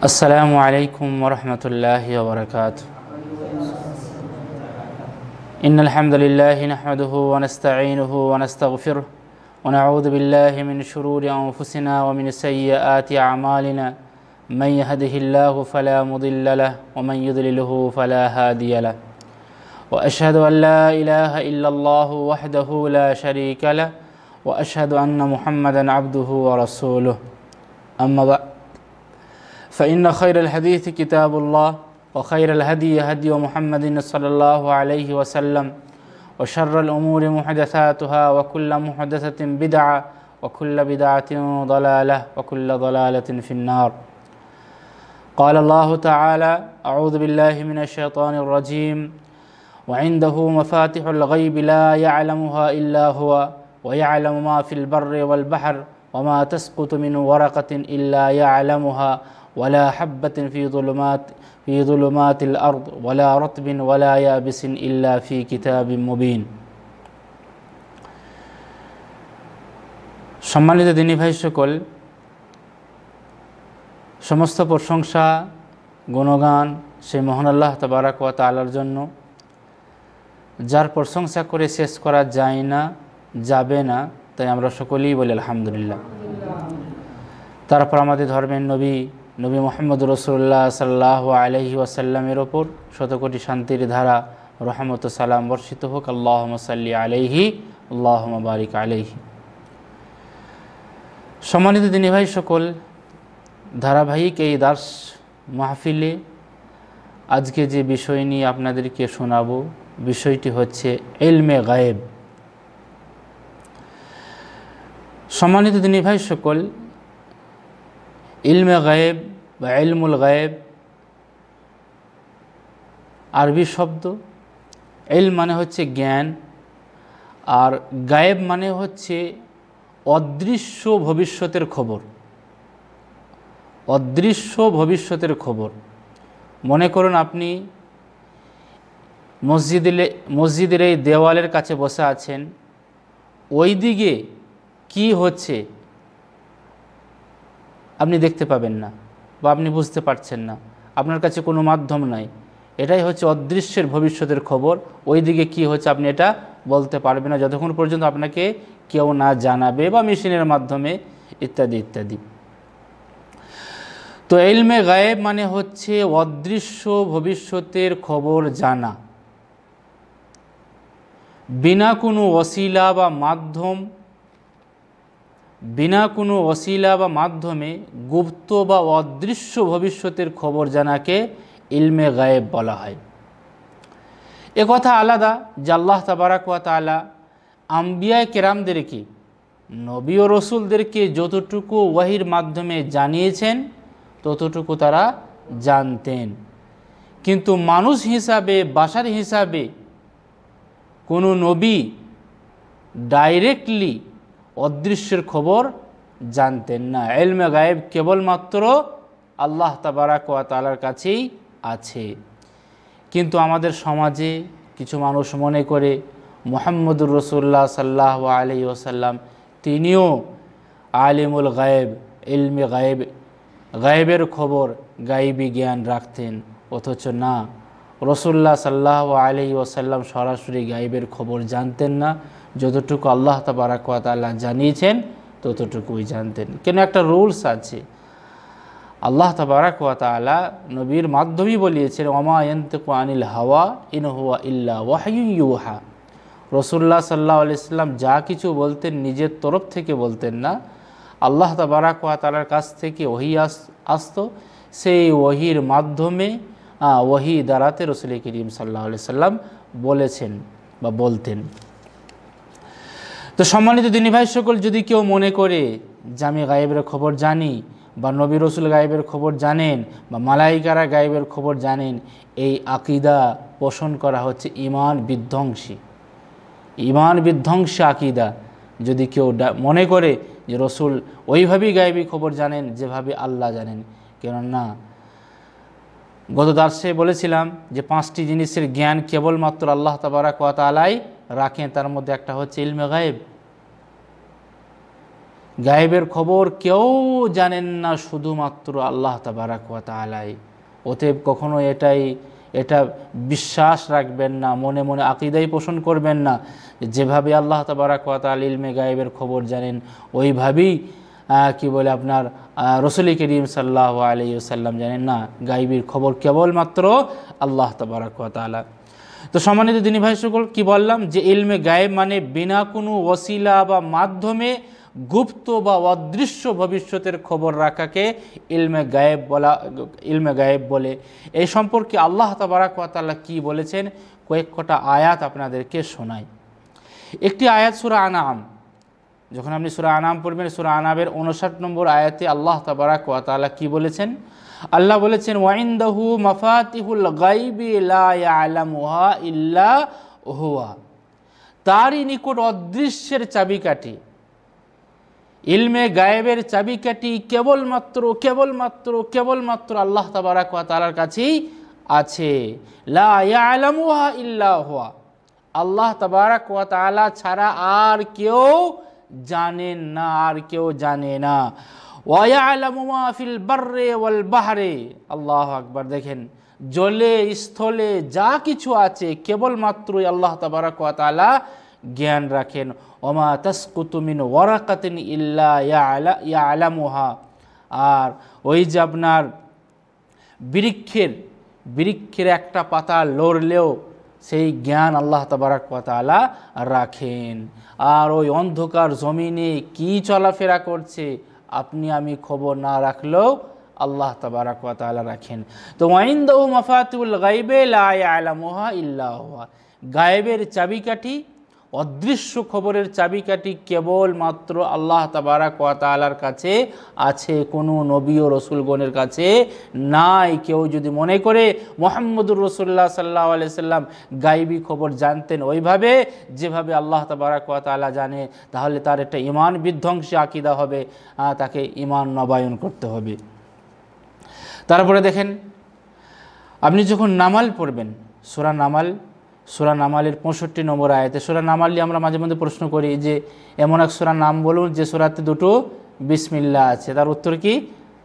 السلام عليكم ورحمة الله وبركاته. إن الحمد لله نحمده ونستعينه ونستغفره ونعوذ بالله من شرور أنفسنا ومن سيئات أعمالنا. من يهده الله فلا مضل له ومن يضلله فلا هادي له. وأشهد أن لا إله إلا الله وحده لا شريك له وأشهد أن محمدا عبده ورسوله. أما بعد فإن خير الحديث كتاب الله وخير الهدي هدي محمد صلى الله عليه وسلم وشر الأمور محدثاتها وكل محدثة بدعة وكل بدعة ضلالة وكل ضلالة في النار. قال الله تعالى: أعوذ بالله من الشيطان الرجيم. وعنده مفاتح الغيب لا يعلمها إلا هو ويعلم ما في البر والبحر وما تسقط من ورقة إلا يعلمها ولا حبة في ظلمات الأرض ولا رطب ولا يابس إلا في كتاب مبين. সম্মানিত দিনী ভাই সকল, সমস্ত প্রশংসা গুণগান সেই মহান আল্লাহ তাবারাক ওয়া তাআলার জন্য, যার প্রশংসা করে শেষ করা যায় না, যাবে না, তাই আমরা সকলেই বলি আলহামদুলিল্লাহ। তারপর আমাদের ধর্মের নবী মুহাম্মদ রাসূলুল্লাহ সাল্লাল্লাহু আলাইহি ওয়াসাল্লামের ওপর শতকোটি শান্তির ধারা রহমত ও সালাম বর্ষিত হোক। আল্লাহুম্মা সাল্লি আলাইহি আল্লাহুম্মা বারিক আলাইহি। সম্মানিত দিনী ভাই সকল, ধারাবাহিক এই দার্স মাহফিলে আজকে যে বিষয় নিয়ে আপনাদেরকে শোনাবো, বিষয়টি হচ্ছে ইলমে গায়েব। সম্মানিত দিনী ভাই সকল, ইলমে গায়েব বা ইলমুল গায়েব আরবি শব্দ। ইলম মানে হচ্ছে জ্ঞান, আর গায়েব মানে হচ্ছে অদৃশ্য ভবিষ্যতের খবর। অদৃশ্য ভবিষ্যতের খবর। মনে করুন আপনি মসজিদের এই দেওয়ালের কাছে বসে আছেন, ওই দিকে কি হচ্ছে আপনি দেখতে পাবেন না বা আপনি বুঝতে পারছেন না, আপনার কাছে কোনো মাধ্যম নাই। এটাই হচ্ছে অদৃশ্যের ভবিষ্যতের খবর। ওই দিকে কী হচ্ছে আপনি এটা বলতে পারবেন না যতক্ষণ পর্যন্ত আপনাকে কেউ না জানাবে বা মেশিনের মাধ্যমে ইত্যাদি ইত্যাদি। তো ইলমে গায়েব মানে হচ্ছে অদৃশ্য ভবিষ্যতের খবর জানা, বিনা কোনো ওসিলা বা মাধ্যমে গুপ্ত বা অদৃশ্য ভবিষ্যতের খবর জানাকে ইলমে গায়েব বলা হয়। এ কথা আলাদা যে আল্লাহ তাবারাক ওয়া তাআলা আম্বিয়া কেরামদেরকে, নবী ও রসুলদেরকে যতটুকু ওয়াহির মাধ্যমে জানিয়েছেন ততটুকু তারা জানতেন। কিন্তু মানুষ হিসাবে, বাশার হিসাবে কোনো নবী ডাইরেক্টলি অদৃশ্যের খবর জানতেন না। ইলমে গায়েব কেবলমাত্র আল্লাহ তাবারাক ওয়া তাআলার কাছেই আছে। কিন্তু আমাদের সমাজে কিছু মানুষ মনে করে মুহাম্মদুর রাসূলুল্লাহ সাল্লাল্লাহু আলাইহি ওয়াসাল্লাম তিনিও আলিমুল গায়েব, ইলমে গায়েব, গায়েবের খবর, গায়েবী জ্ঞান রাখতেন। অথচ না, রাসূলুল্লাহ সাল্লাল্লাহু আলাইহি ওয়াসাল্লাম সরাসরি গায়েবের খবর জানতেন না। যতটুকু আল্লাহ তাবারাক ওয়া তাআলা জানিয়েছেন ততটুকুই জানতেন। কেন একটা রুলস আছে, আল্লাহ তাবারাক ওয়া তাআলা নবীর মাধ্যমেই বলিয়েছেন, ওমা ইয়ানতিকু আনিল হাওয়া ইন হুয়া ইল্লা ওয়াহয়ুন ইউহা। রাসূলুল্লাহ সাল্লাল্লাহু আলাইহি ওয়াসাল্লাম যা কিছু বলতেন নিজের তরফ থেকে বলতেন না, আল্লাহ তাবারাক ওয়া তাআলার কাছ থেকে ওহী আসতো, সেই ওহীর মাধ্যমে ওহী দ্বারাতে রাসূল করিম সাল্লাল্লাহু আলাইহি ওয়াসাল্লাম বলেছেন বা বলতেন। তো সম্মানিত দিনী ভাই সকল, যদি কেউ মনে করে যে আমি গায়েবের খবর জানি বা নবী রসুল গায়েবের খবর জানেন বা মালাইকারা গায়েবের খবর জানেন, এই আকীদা পোষণ করা হচ্ছে ঈমান বিধ্বংসী আকীদা। যদি কেউ মনে করে যে রসুল ওইভাবেই গায়েবী খবর জানেন যেভাবে আল্লাহ জানেন, কেননা গত দার্সে বলেছিলাম যে 5টি জিনিসের জ্ঞান কেবলমাত্র আল্লাহ তাবারাক ওয়া তাআলাই রাখেন। তার মধ্যে একটা হচ্ছে ইলমে গায়েব। গায়েবের খবর কেউ জানেন না, শুধুমাত্র আল্লাহ তাবারাক ওয়া তাআলাই। অতএব কখনো এটা বিশ্বাস রাখবেন না, মনে মনে আকীদাই পোষণ করবেন না যেভাবে আল্লাহ তাবারাক ওয়া তাআলা ইলমে গায়েবের খবর জানেন ওইভাবেই কি বলে আপনার রাসূল করিম সাল্লাল্লাহু আলাইহি ওয়াসাল্লাম জানেন না। গায়েবের খবর কেবলমাত্র আল্লাহ তাবারাক ওয়া তাআলা। তো সম্মানিত দিনী ভাই সকল, কি বললাম যে ইলমে গায়েব মানে বিনা কোনো ওসিলা বা মাধ্যমে গুপ্ত বা অদৃশ্য ভবিষ্যতের খবর রাখাকে ইলমে গায়েব বলে। এই সম্পর্কে আল্লাহ তাবারাক ওয়া তাআলা কি বলেছেন কয়েকটা আয়াত আপনাদেরকে শোনাই। একটি আয়াত সূরা আনাম, যখন আপনি সূরা আনাম পড়বেন, সূরা আনামের 59 নম্বর আয়াতে আল্লাহ তাবারাক ওয়া তাআলা কি বলেছেন? আল্লাহ বলেছেন ওয়াইনদাহু মাফাতিহুল গায়বি লা ইয়ালামুহা ইল্লা হুয়া, তারই নিকট অদৃশ্যের চাবিকাঠি, ইলমে গায়েবের চাবিকাঠি কেবলমাত্র আল্লাহ তাবারাক ওয়া তাআলার কাছেই আছে। লা ইয়ালামুহা ইল্লা হুয়া, আল্লাহ তাবারাক ওয়া তাআলা ছাড়া আর কেউ জানে না। ওয়া ইয়ালামু মা ফিল বাররি ওয়াল বাহরি, আল্লাহু আকবার। দেখেন, জলে স্থলে যা কিছু আছে কেবলমাত্রই আল্লাহ তাবারাক ওয়া তাআলা জ্ঞান রাখেন। ওমা তাসকুতু মিন ওয়ারাকাতিন ইল্লা ইয়ালামুহা, আর ওই যে আপনার বৃক্ষের একটা পাতা লড়লেও সেই জ্ঞান আল্লাহ তাবারাক ওয়া তাআলা রাখেন। আর ওই অন্ধকার জমিনে কি চলাফেরা করছে আপনি আমি খবর না রাখলেও আল্লাহ তাবারাক ওয়া তাআলা রাখেন। তো ওয়াইনদাহু মাফাতিহুল গায়বি লা ইয়ালামুহা ইল্লা হুয়া, গায়েবের চাবিকাঠি, অদৃশ্য খবরের চাবিকাঠি কেবলমাত্র আল্লাহ তাবারাক ওয়া তাআলার কাছে আছে, কোনো নবী ও রসুলগণের কাছে নাই। কেউ যদি মনে করে মুহাম্মদুর রাসূলুল্লাহ সাল্লাল্লাহু আলাইহি সাল্লাম গায়বী খবর জানতেন ওইভাবে যেভাবে আল্লাহ তাবারাক ওয়া তাআলা জানে, তাহলে তার একটা ঈমান বিধ্বংসী আকীদা হবে, তাকে ঈমান নবায়ন করতে হবে। তারপরে দেখেন, আপনি যখন নামাল পড়বেন, সূরা নামালের 65 নম্বর আয়াতে, সূরা নামাল আমরা মাঝে মধ্যে প্রশ্ন করি যে এমন এক সূরা নাম বলুন যে সূরাতে দুটো বিসমিল্লাহ আছে, তার উত্তর কি?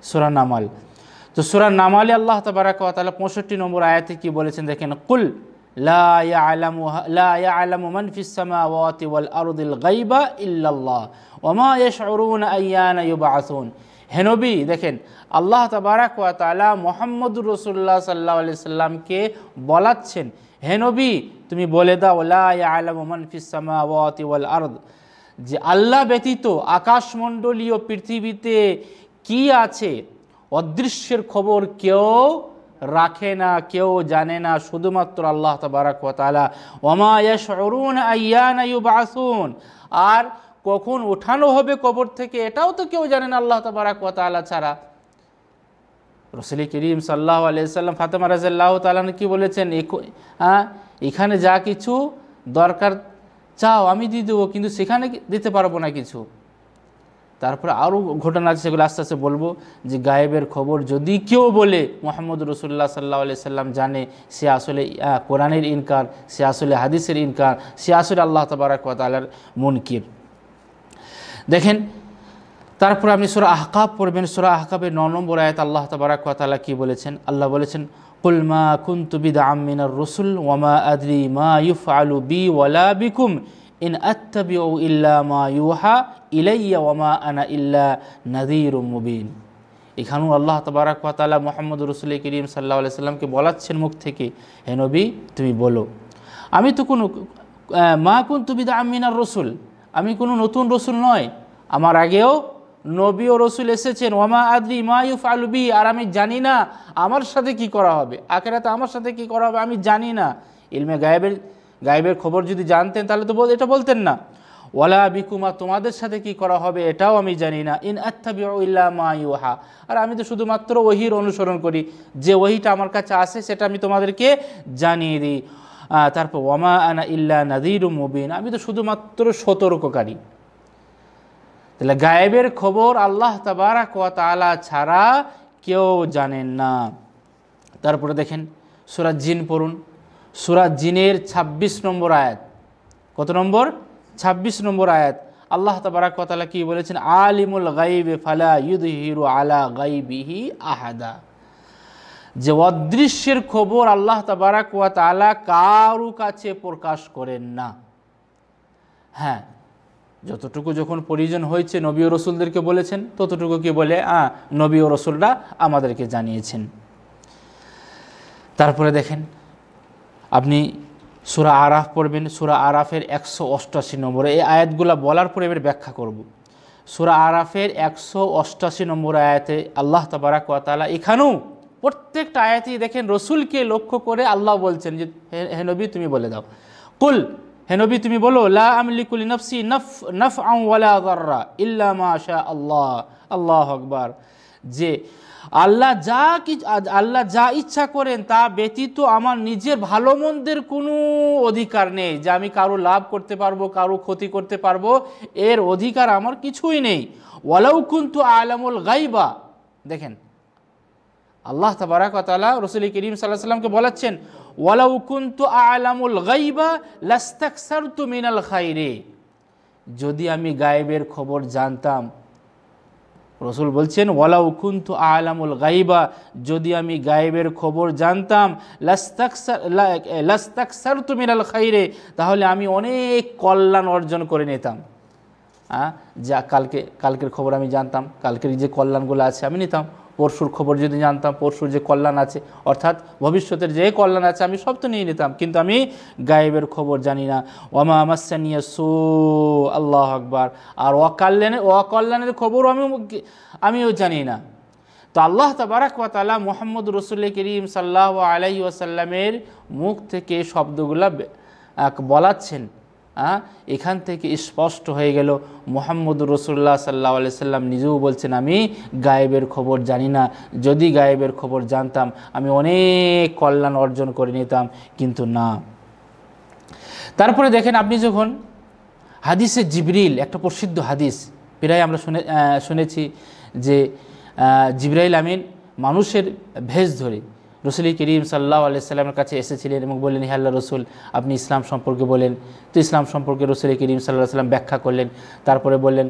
সূরা নামাল। তো সূরা নামালে আল্লাহ তাবারাক ওয়া তাআলা 65 নম্বর আয়াতে কি বলেছেন দেখেন, কুল লা ইয়ালামু মান ফিস সামাওয়াতি ওয়াল আরদিল গায়বা ইল্লাল্লাহ ওয়া মা ইয়াশউরুনা আইয়ানা ইউবআসুন। হে নবী, দেখেন আল্লাহ তাবারাক ওয়া তাআলা মুহাম্মদুর রাসূলুল্লাহ সাল্লাল্লাহু আলাইহি সাল্লামকে বলাচ্ছেন, হে নবী তুমি বলে দাও লা ইয়ালামু মান ফিস সামাওয়াতি ওয়াল আরদ, যে আল্লাহ ব্যতীত আকাশমণ্ডলীয় পৃথিবীতে কি আছে অদৃশ্যের খবর কেউ রাখে না, কেউ জানে না, শুধুমাত্র আল্লাহ তাবারাক ওয়া তাআলা। ওয়া মা ইয়াশউরুনা আইয়ানা ইউবআসুন, আর কখন ওঠানো হবে কবর থেকে এটাও তো কেউ জানে না আল্লাহ তাবারাক ওয়া তাআলা ছাড়া। রাসূল করিম সাল্লাল্লাহু আলাইহি সাল্লাম ফাতেমা রাদিয়াল্লাহু তাআলা কি বলেছেন, এখানে যা কিছু দরকার চাও আমি দিয়ে দেবো, কিন্তু সেখানে দিতে পারবো না কিছু। তারপরে আরও ঘটনা আছে, সেগুলো আস্তে আস্তে বলবো, যে গায়েবের খবর যদি কেউ বলে মুহাম্মদ রাসূলুল্লাহ সাল্লাল্লাহু আলাইহি সাল্লাম জানে, সে আসলে কোরআনের ইনকার, সে আসলে হাদিসের ইনকার, সে আসলে আল্লাহ তাবারাক ওয়া তাআলার মুনকির। দেখেন, তারপর আপনি সূরা আহকাফ পড়বেন, সূরা আহকাফের 9 নম্বর আয়াত আল্লাহ তাবারাক ওয়া তাআলা কি বলেছেন? আল্লাহ বলেছেন কুল মা কুনতু বিদআম মিনার রাসূল ওয়া মা আদরি মা ইউফআলু বি ওয়ালা বিকুম ইন আত্তাবিউ ইল্লা মা ইউহা ইলাইয়া ওয়া মা আনা ইল্লা নাযীরুম মুবিন। এখানেও আল্লাহ তাবারাক ওয়া তাআলা মুহাম্মদুর রাসূল করিম সাল্লাল্লাহু আলাইহি সাল্লামকে বলাচ্ছেন মুখ থেকে, হে নবী তুমি বলো, আমি তো কোনো মা কুনতু বিদআম মিনার রাসূল, আমি কোনো নতুন রসুল নয়, আমার আগেও নবী ও রসুল এসেছেন। ওয়ামা আদরি মা ইউফআলু বি, আর আমি জানি না আমার সাথে কি করা হবে, আখিরাতে আমার সাথে কি করা হবে আমি জানি না। ইলমে গায়েবের খবর যদি জানতেন তাহলে তো এটা বলতেন না। ওয়ালা বিকুমা, তোমাদের সাথে কি করা হবে এটাও আমি জানি না। ইন আত্তাবিউ ইল্লা মা ইউহা, আর আমি তো শুধুমাত্র ওহীর অনুসরণ করি, যে ওহীটা আমার কাছে আসে সেটা আমি তোমাদেরকে জানিয়ে দিই। তারপর ওয়ামা আনা ইল্লা নাযীরুম মুবিন, আমি তো শুধুমাত্র সতর্ককারী। তাহলে গায়েবের খবর আল্লাহ তাবারাক ওয়া তাআলা ছাড়া কেউ জানেন না। তারপরে দেখেন সূরা জিন পড়ুন, সূরা জিনের 26 নম্বর আয়াত। কত নম্বর? 26 নম্বর আয়াত। আল্লাহ তাবারাক ওয়া তাআলা কি বলেছেন, আলিমুল গায়বি ফালা ইউযহিরু আলা গায়বিহি আহাদা, যে অদৃশ্যের খবর আল্লাহ তাবারাক ওয়া তাআলা কারো কাছে প্রকাশ করেন না। হ্যাঁ, যতটুকু যখন প্রয়োজন হয়েছে নবী ও রসুলদেরকে বলেছেন, ততটুকু কি বলে নবী ও রসুলরা আমাদেরকে জানিয়েছেন। তারপরে দেখেন, আপনি সূরা আরাফ পড়বেন, সূরা আরাফের 188 নম্বরে এই আয়াতগুলো বলার পরে এবার ব্যাখ্যা করব। সূরা আরাফের 188 নম্বর আয়াতে আল্লাহ তাবারাক ওয়া তাআলা এখানেও প্রত্যেকটা আয়াতেই দেখেন রসুলকে লক্ষ্য করে আল্লাহ বলছেন যে হে নবী তুমি বলে দাও, কুল, হে নবী তুমি বলো, লা আমলিকু লিনাফসি নাফআন ওয়ালা যাররা ইল্লা মা শা আল্লাহ। আল্লাহু আকবার। যে আল্লাহ যা ইচ্ছা করেন তা ব্যতীত আমার নিজের ভালো মন্দের কোনো অধিকার নেই, যে আমি কারো লাভ করতে পারবো, কারো ক্ষতি করতে পারবো, এর অধিকার আমার কিছুই নেই। ওয়ালাউ কুনতু আলামুল গায়বা, দেখেন আল্লাহ তাবারাক ওয়া তাআলা রাসূল করিম সাল্লাল্লাহু আলাইহি ওয়াসাল্লামকে বলাচ্ছেন, ওয়ালাউ কুনতু আলামুল গায়বা লাস্তাকসারতু মিনাল খায়রি, যদি আমি গায়েবের খবর জানতাম, রসুল বলছেন ওয়ালাউ কুনতু আলামুল গায়বা, যদি আমি গায়েবের খবর জানতাম, লাস্তাকসারতু মিনাল খায়রি, তাহলে আমি অনেক কল্যাণ অর্জন করে নিতাম। যা কালকের খবর আমি জানতাম, কালকের যে কল্যাণগুলো আছে আমি নিতাম। পরশুর খবর যদি জানতাম, পরশুর যে কল্যাণ আছে, অর্থাৎ ভবিষ্যতের যে কল্যাণ আছে আমি সব তো নিয়ে নিতাম, কিন্তু আমি গায়েবের খবর জানি না। ওয়ামা মাসানিয়া সু, আল্লাহু আকবার। আর অকল্যাণের খবরও আমিও জানি না। তো আল্লাহ তাবারাক ওয়া তাআলা মুহাম্মদ রাসূল করিম সাল্লাল্লাহু আলাইহি ওয়াসাল্লামের মুখ থেকে শব্দগুলা বলাচ্ছেন। এখান থেকে স্পষ্ট হয়ে গেল মুহাম্মদুর রাসূলুল্লাহ সাল্লাল্লাহু আলাইহি সাল্লাম নিজেও বলছেন আমি গায়েবের খবর জানি না, যদি গায়েবের খবর জানতাম আমি অনেক কল্যাণ অর্জন করে নিতাম, কিন্তু না। তারপরে দেখেন, আপনি যখন হাদিসে জিবরিল, একটা প্রসিদ্ধ হাদিস প্রায় আমরা শুনেছি যে জিবরাইল আমিন মানুষের ভেষ ধরে রাসূল করিম সাল্লাল্লাহু আলাইহি সাল্লামের কাছে এসেছিলেন এবং বললেন, হে আল্লাহর রাসূল আপনি ইসলাম সম্পর্কে বলেন। তো ইসলাম সম্পর্কে রাসূল করিম সাল্লাল্লাহু আলাইহি সাল্লাম ব্যাখ্যা করলেন। তারপরে বললেন,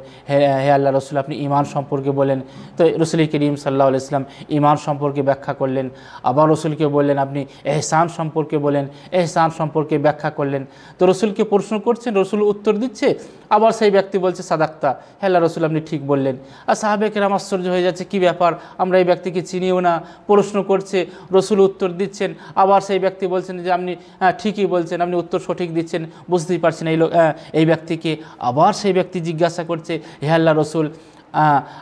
হে আল্লাহর রাসূল আপনি ঈমান সম্পর্কে বলেন। তো রাসূল করিম সাল্লাল্লাহু আলাইহি সাল্লাম ঈমান সম্পর্কে ব্যাখ্যা করলেন। আবার রাসূলকে বললেন আপনি ইহসান সম্পর্কে বলেন, ইহসান সম্পর্কে ব্যাখ্যা করলেন। তো রাসূলকে প্রশ্ন করছেন, রাসূল উত্তর দিচ্ছে, আবার সেই ব্যক্তি বলছে সাদাক্তা, হে আল্লাহর রাসূল আপনি ঠিক বললেন। আর সাহাবে কেরাম আশ্চর্য হয়ে যাচ্ছে, কি ব্যাপার, আমরা এই ব্যক্তিকে চিনিও না, প্রশ্ন করছে, রসুল উত্তর দিচ্ছেন, আবার সেই ব্যক্তি বলছেন যে আপনি ঠিকই বলছেন, আপনি উত্তর সঠিক দিচ্ছেন, বুঝতেই পারছেন এই ব্যক্তিকে। আবার সেই ব্যক্তি জিজ্ঞাসা করছে, হে আল্লাহর রাসূল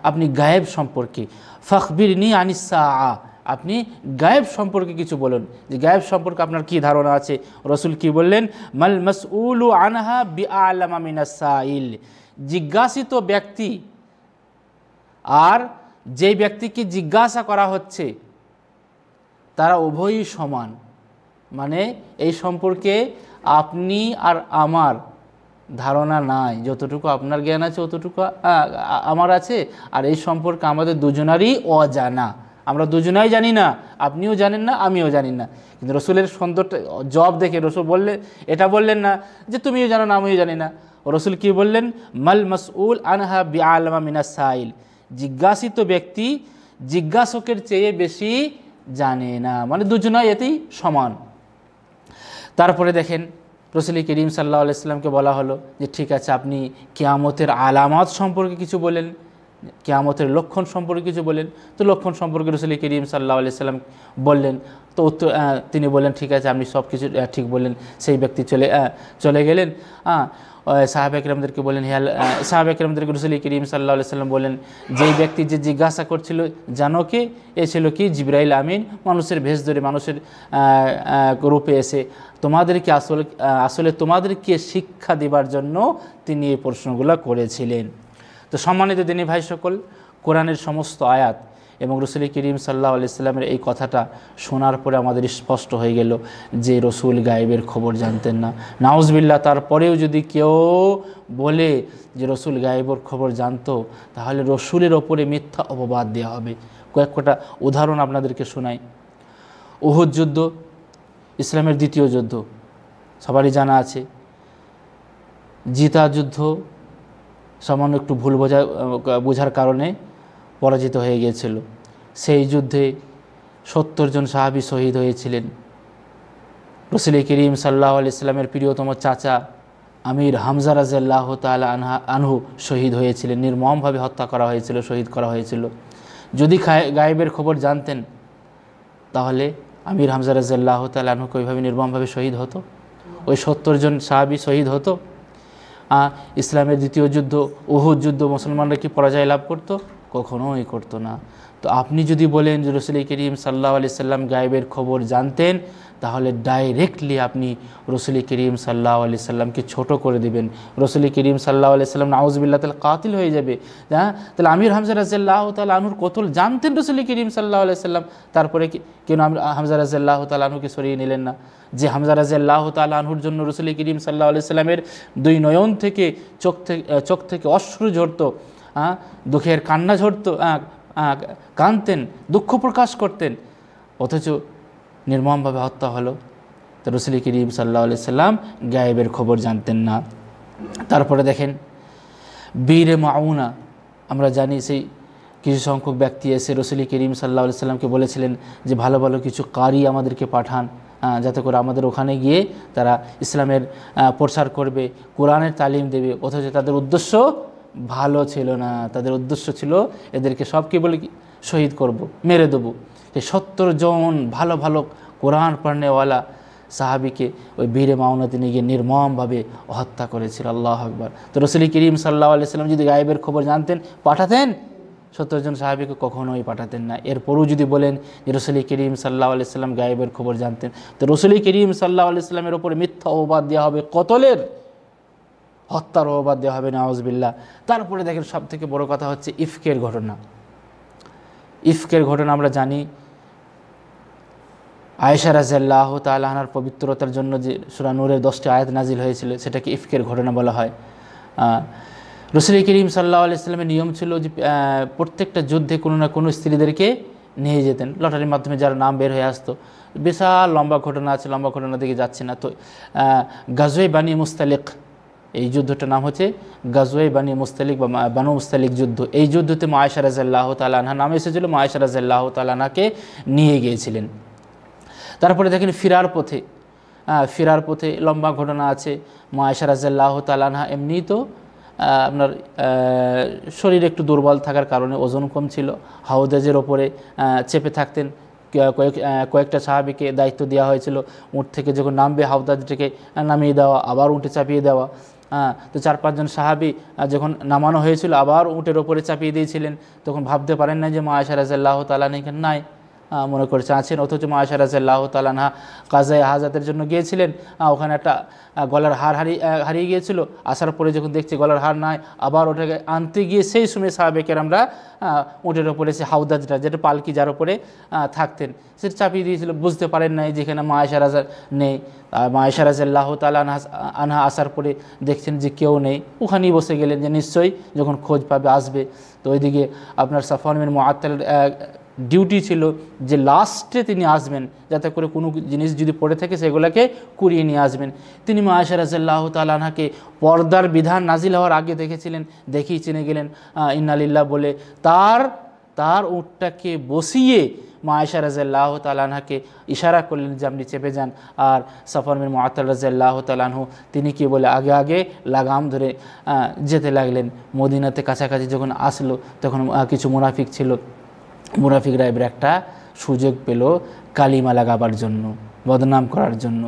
আপনি গায়েব সম্পর্কে, ফাখবিরনি আনিস সাআ, আপনি গায়েব সম্পর্কে কিছু বলুন, যে গায়েব সম্পর্কে আপনার কি ধারণা আছে। রসুল কি বললেন, মাল মাসউলু আনহা বিআলামা মিনাস সাইল, জিজ্ঞাসিত ব্যক্তি আর যেই ব্যক্তিকে জিজ্ঞাসা করা হচ্ছে তারা উভয়ই সমান। মানে এই সম্পর্কে আপনি আর আমার ধারণা নাই, যতটুকু আপনার জ্ঞান আছে অতটুকু আমার আছে, আর এই সম্পর্কে আমাদের দুজনারই অজানা, আমরা দুজনাই জানি না, আপনিও জানেন না আমিও জানি না। কিন্তু রসুলের সুন্দরটা জবাব দেখে রসুল এটা বললেন না যে তুমিও জানো না আমিও জানি না। রসুল কি বললেন, মাল মাসউল আনহা বিআলামা মিনাস সাইল, জিজ্ঞাসিত ব্যক্তি জিজ্ঞাসকের চেয়ে বেশি জানে না, মানে দুজনাই এতেই সমান। তারপরে দেখেন রাসূল করিম সাল্লাল্লাহু আলাইহি সাল্লামকে বলা হলো যে ঠিক আছে আপনি কিয়ামতের আলামত সম্পর্কে কিছু বলেন, কিয়ামতের লক্ষণ সম্পর্কে কিছু বলেন। তো লক্ষণ সম্পর্কে রাসূল করিম সাল্লাল্লাহু আলাইহি সাল্লাম বললেন। তো তিনি বললেন ঠিক আছে আপনি সব কিছু ঠিক বললেন। সেই ব্যক্তি চলে গেলেন। সাহাবা কিরামদেরকে বললেন, সাহাবা কিরামদেরকে রাসূল করিম সাল্লাল্লাহু আলাইহি সাল্লাম বলেন, যেই ব্যক্তি যে জিজ্ঞাসা করছিল জানো কে, এ ছিল কি জিবরাইল আমিন, মানুষের ভেষ ধরে মানুষের রূপে এসে তোমাদেরকে আসলে তোমাদেরকে শিক্ষা দেবার জন্য তিনি এই প্রশ্নগুলো করেছিলেন। তো সম্মানিত দিনী ভাই সকল, কোরআনের সমস্ত আয়াত এবং রাসূল করিম সাল্লাল্লাহু আলাইহি সাল্লামের এই কথাটা শোনার পরে আমাদের স্পষ্ট হয়ে গেল যে রসুল গায়েবের খবর জানতেন না। নাউজুবিল্লাহ, তারপরেও যদি কেউ বলে যে রসুল গায়েবের খবর জানতো, তাহলে রসুলের ওপরে মিথ্যা অপবাদ দেওয়া হবে। কয়েকটা উদাহরণ আপনাদেরকে শোনাই। উহুদ যুদ্ধ ইসলামের দ্বিতীয় যুদ্ধ, সবারই জানা আছে। জিতা যুদ্ধ সামান্য একটু ভুল বোঝার কারণে পরাজিত হয়ে গিয়েছিল। সেই যুদ্ধে 70 জন সাহাবী শহীদ হয়েছিলেন। রাসূল করিম সাল্লাল্লাহু আলাইহি সাল্লামের প্রিয়তম চাচা আমির হামজা রাদিয়াল্লাহু তাআলা আনহু শহীদ হয়েছিলেন, নির্মমভাবে হত্যা করা হয়েছিল, শহীদ করা হয়েছিল। যদি গায়েবের খবর জানতেন তাহলে আমির হামজা রাদিয়াল্লাহু তাআলা আনহুকে ওইভাবে নির্মমভাবে শহীদ হতো, ওই 70 জন সাহাবী শহীদ হতো। ইসলামের দ্বিতীয় যুদ্ধ উহুদ যুদ্ধ মুসলমানরা কি পরাজয় লাভ করত? কখনোই করতো না। তো আপনি যদি বলেন যে রাসূল করিম সাল্লাল্লাহু আলাইহি সাল্লাম গায়েবের খবর জানতেন, তাহলে ডাইরেক্টলি আপনি রাসূল করিম সাল্লাল্লাহু আলাইহি সাল্লামকে ছোট করে দিবেন। রাসূল করিম সাল্লাল্লাহু আলাইহি সাল্লাম নাউযুবিল্লাহ তাআলা কাতিল হয়ে যাবে। তাহলে আমির হামজা রাদিয়াল্লাহু তাআলা আনহুর কতল জানতেন রাসূল করিম সাল্লাল্লাহু আলাইহি সাল্লাম, তারপরে কেন হামজা রাদিয়াল্লাহু তাআলা আনহুকে সরিয়ে নিলেন না? যে হামজা রাদিয়াল্লাহু তাআলা আনহুর জন্য রাসূল করিম সাল্লাল্লাহু আলাইহি সাল্লামের দুই নয়ন থেকে চোখ থেকে অশ্রু ঝরতো, দুঃখের কান্না ঝরতো, কাঁদতেন, দুঃখ প্রকাশ করতেন, অথচ নির্মমভাবে হত্যা হলো। তো রাসূল করিম সাল্লাল্লাহু আলাইহি সাল্লাম গায়েবের খবর জানতেন না। তারপরে দেখেন বীরে মাউনা, আমরা জানি সেই কিছু সংখ্যক ব্যক্তি এসে রাসূল করিম সাল্লাল্লাহু আলাইহি সাল্লামকে বলেছিলেন যে ভালো ভালো কিছু কারি আমাদেরকে পাঠান, যাতে করে আমাদের ওখানে গিয়ে তারা ইসলামের প্রচার করবে, কোরআনের তালিম দেবে। অথচ তাদের উদ্দেশ্য ভালো ছিল না, তাদের উদ্দেশ্য ছিল এদেরকে সবকে বলে শহীদ করব, মেরে দেবো। এই 70 জন ভালো ভালো কোরআন পড়নেওয়ালা সাহাবীকে ওই বীরে মাউনা তিনি গিয়ে নির্মমভাবে হত্যা করেছিল। আল্লাহু আকবার। তো রাসূল করিম সাল্লাল্লাহু আলাইহি সাল্লাম যদি গায়েবের খবর জানতেন, পাঠাতেন? 70 জন সাহাবীকে কখনোই পাঠাতেন না। এরপরও যদি বলেন যে রাসূল করিম সাল্লাল্লাহু আলাইহি সাল্লাম গায়েবের খবর জানতেন, তো রাসূল করিম সাল্লাল্লাহু আলাইহি সাল্লামের উপরে মিথ্যা অপবাদ দেওয়া হবে, কতলের, হত্যার অপবাদ দেওয়া হবে, নাউযুবিল্লাহ। তারপরে দেখেন সবথেকে বড় কথা হচ্ছে ইফকের ঘটনা। ইফকের ঘটনা আমরা জানি, আয়েশা রাদিয়াল্লাহু তাআলা আনহার পবিত্রতার জন্য যে সূরা নূরের 10টি আয়াত নাজিল হয়েছিল, সেটাকে ইফকের ঘটনা বলা হয়। রাসূল করিম সাল্লাল্লাহু আলাইহি সাল্লামের নিয়ম ছিল যে প্রত্যেকটা যুদ্ধে কোনো না কোনো স্ত্রীদেরকে নিয়ে যেতেন, লটারির মাধ্যমে যার নাম বের হয়ে আসতো। বিশাল লম্বা ঘটনা আছে, লম্বা ঘটনা দিকে যাচ্ছে না। তো গাজওয়ে বানি মুস্তালিক, এই যুদ্ধটার নাম হচ্ছে গাজওয়ে বানি মুস্তালিক বা বানু মুস্তালিক যুদ্ধ। এই যুদ্ধতে আয়েশা রাদিয়াল্লাহু তাআলা আনহা নাম এসেছিল, আয়েশা রাদিয়াল্লাহু তাআলা আনহাকে নিয়ে গিয়েছিলেন। তারপরে দেখেন ফিরার পথে লম্বা ঘটনা আছে। আয়েশা রাদিয়াল্লাহু তাআলা আনহা এমনি তো আপনার শরীর একটু দুর্বল থাকার কারণে, ওজন কম ছিল, হাউদাজের ওপরে চেপে থাকতেন। কয়েকটা সাহাবীকে দায়িত্ব দেওয়া হয়েছিল, উট থেকে যখন নামবে হাউদাজটাকে নামিয়ে দেওয়া, আবার উঠে চাপিয়ে দেওয়া। তো 4-5 জন সাহাবী যখন নামানো হয়েছিল আবার উটের ওপরে চাপিয়ে দিয়েছিলেন, তখন ভাবতে পারেন না যে আয়েশা রাদিয়াল্লাহু তাআলা এখানে নাই, মনে করছে আছেন। অথচ আয়েশা রাদিয়াল্লাহু তাআলা আনহা কাজায়ে হাজাতের জন্য গিয়েছিলেন, ওখানে একটা গলার হার হারিয়ে গিয়েছিল। আসার পরে যখন দেখছে গলার হার নাই, আবার ওটাকে আনতে গিয়ে সেই সময় সাহাবে কেরামরা উটের ওপরে সে হাউদাজটা, যেটা পালকি যার ওপরে থাকতেন, সেটা চাপিয়ে দিয়েছিল। বুঝতে পারেন নাই যেখানে আয়েশা রাজা নেই। আয়েশা রাদিয়াল্লাহু তাআলা আনহা আসার পরে দেখছেন যে কেউ নেই, ওখানেই বসে গেলেন যে নিশ্চয়ই যখন খোঁজ পাবে আসবে। তো ওইদিকে আপনার সাফওয়ান বিন মুআত্তাল ডিউটি ছিল যে লাস্টে তিনি আসবেন, যাতে করে কোনো জিনিস যদি পড়ে থাকে সেগুলোকে কুড়িয়ে নিয়ে আসবেন। তিনি আয়েশা রাদিয়াল্লাহু তাআলা আনহাকে পর্দার বিধান নাজিল হওয়ার আগে দেখেছিলেন, দেখেই চিনে গেলেন ইন্না লিল্লাহ বলে তার উটটাকে বসিয়ে আয়েশা রাদিয়াল্লাহু তাআলা আনহাকে ইশারা করলেন যে আপনি চেপে যান। আর সাফওয়ান বিন মুআত্তাল রাদিয়াল্লাহু তাআলা আনহু তিনি কি বলে আগে লাগাম ধরে যেতে লাগলেন। মদিনাতে কাছাকাছি যখন আসলো তখন কিছু মুনাফিক ছিল, মুনাফিকরা এবার একটা সুযোগ পেল কালিমা লাগাবার জন্য, বদনাম করার জন্য।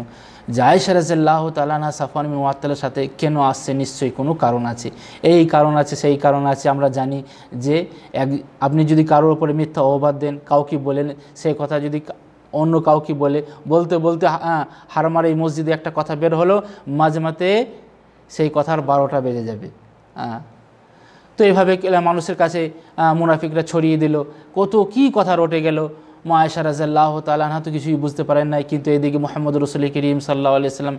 যে আয়েশা রাদিয়াল্লাহু তাআলা আনহা সাফওয়ান বিন মুআত্তালের সাথে কেন আসছে, নিশ্চয়ই কোনো কারণ আছে, এই কারণ আছে সেই কারণ আছে। আমরা জানি যে আপনি যদি কারোর উপরে মিথ্যা অপবাদ দেন, কাউকে বলেন, সেই কথা যদি অন্য কাউকে বলতে হারমার এই মসজিদে একটা কথা বের হলো, মাঝমাতে সেই কথার 12টা বেজে যাবে। তো এইভাবে মানুষের কাছে মুনাফিকরা ছড়িয়ে দিল, কত কি কথা রটে গেল। আয়েশা রাদিয়াল্লাহু তাআলা আনহা তো কিছুই বুঝতে পারেন নাই, কিন্তু এদিকে মুহাম্মদ রাসূল করিম সাল্লাল্লাহু আলাইহি সাল্লাম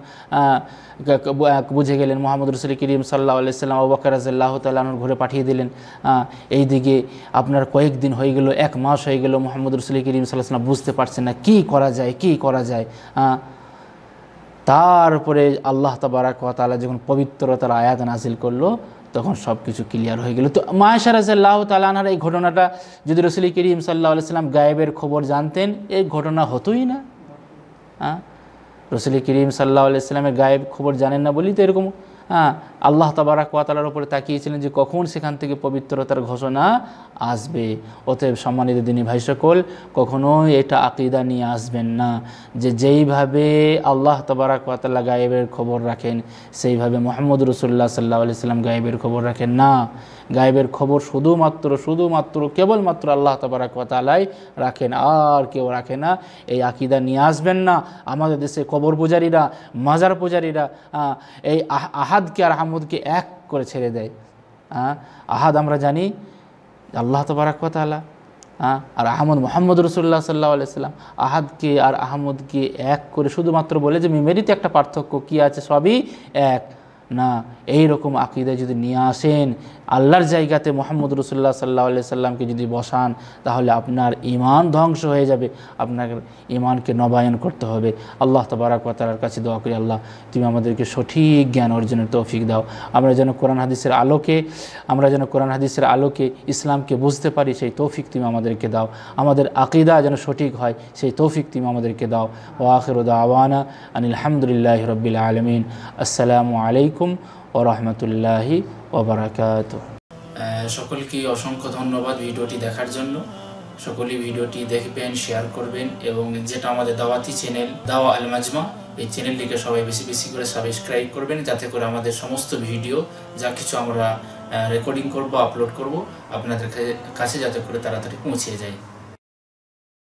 বুঝে গেলেন। মুহাম্মদ রাসূল করিম সাল্লাল্লাহু আলাইহি সাল্লাম আবু বকর রাদিয়াল্লাহু তাআলা আনহুর ঘরে পাঠিয়ে দিলেন। এইদিকে আপনার কয়েকদিন হয়ে গেল, 1 মাস হয়ে গেল, মুহাম্মদ রাসূল করিম সাল্লাল্লাহু আলাইহি সাল্লাম বুঝতে পারছেন না কি করা যায়। তারপরে আল্লাহ তাবারাক ওয়া তাআলা যখন পবিত্রতার আয়াত নাযিল করলো, তখন সব কিছু ক্লিয়ার হয়ে গেল। তো মা আয়েশা রাদিয়াল্লাহু তাআলা আনহার এই ঘটনাটা যদি রাসূল করিম সাল্লাল্লাহু আলাইহি সাল্লাম গায়েবের খবর জানতেন, এই ঘটনা হতোই না। রাসূল করিম সাল্লাল্লাহু আলাইহি সাল্লামের গায়েব খবর জানেন না বলেই তো এরকম আল্লাহ তাবারাক ওয়া তাআলার উপরে তাকিয়েছিলেন যে কখন সেখান থেকে পবিত্রতার ঘোষণা আসবে। অতএব সম্মানিত দিনী ভাই সকল, কখনোই এটা আকীদা নিয়ে আসবেন না যে যেইভাবে আল্লাহ তাবারাক ওয়া তাআলা গায়েবের খবর রাখেন সেইভাবে মুহাম্মদ রাসূলুল্লাহ সাল্লাল্লাহু আলাইহি সাল্লাম গায়েবের খবর রাখেন না। গায়েবের খবর শুধুমাত্র কেবলমাত্র আল্লাহ তাবারাক ওয়া তাআলাই রাখেন, আর কেউ রাখে না। এই আকীদা নিয়ে আসবেন না। আমাদের দেশে কবর পূজারীরা, মাজার পূজারীরা এই আহাদকে আর আহমদকে এক করে ছেড়ে দেয়। আহাদ আমরা জানি আল্লাহ তাবারাক ওয়া তাআলা, আর আহমদ মুহাম্মদ রাসূলুল্লাহ সাল্লাল্লাহু আলাইহি সাল্লাম। আহাদকে আর আহমদকে এক করে শুধুমাত্র বলে যে মেমোরিতে একটা পার্থক্য কি আছে, সবই এক না। এই রকম আকীদা যদি নিয়ে আসেন, আল্লাহর জায়গাতে মুহাম্মদ রাসূলুল্লাহ সাল্লাল্লাহু আলাইহি সাল্লামকে যদি বসান, তাহলে আপনার ঈমান ধ্বংস হয়ে যাবে। আপনাকে ঈমানকে নবায়ন করতে হবে। আল্লাহ তাবারাক ওয়া তাআলার কাছে দোয়া করি, আল্লাহ তুমি আমাদেরকে সঠিক জ্ঞান অর্জনের তৌফিক দাও। আমরা যেন কোরআন হাদিসের আলোকে ইসলামকে বুঝতে পারি, সেই তৌফিক তুমি আমাদেরকে দাও। আমাদের আকীদা যেন সঠিক হয়, সেই তৌফিক তুমি আমাদেরকে দাও। ওয়া আখিরু দাওয়ানা আনিল হামদুলিল্লাহি রাব্বিল আলামিন। আসসালামু আলাইকুম ওয়া রাহমাতুল্লাহি ওয়া বারাকাতুহু। সকলকে অসংখ্য ধন্যবাদ ভিডিওটি দেখার জন্য। সকলেই ভিডিওটি দেখবেন, শেয়ার করবেন, এবং যেটা আমাদের দাওয়াতি চ্যানেল দাওয়া আল মাজমা, এই চ্যানেলটিকে সবাই বেশি বেশি করে সাবস্ক্রাইব করবেন, যাতে করে আমাদের সমস্ত ভিডিও যা কিছু আমরা রেকর্ডিং করব, আপলোড করব, আপনাদের কাছে যাতে করে তাড়াতাড়ি পৌঁছে যায়।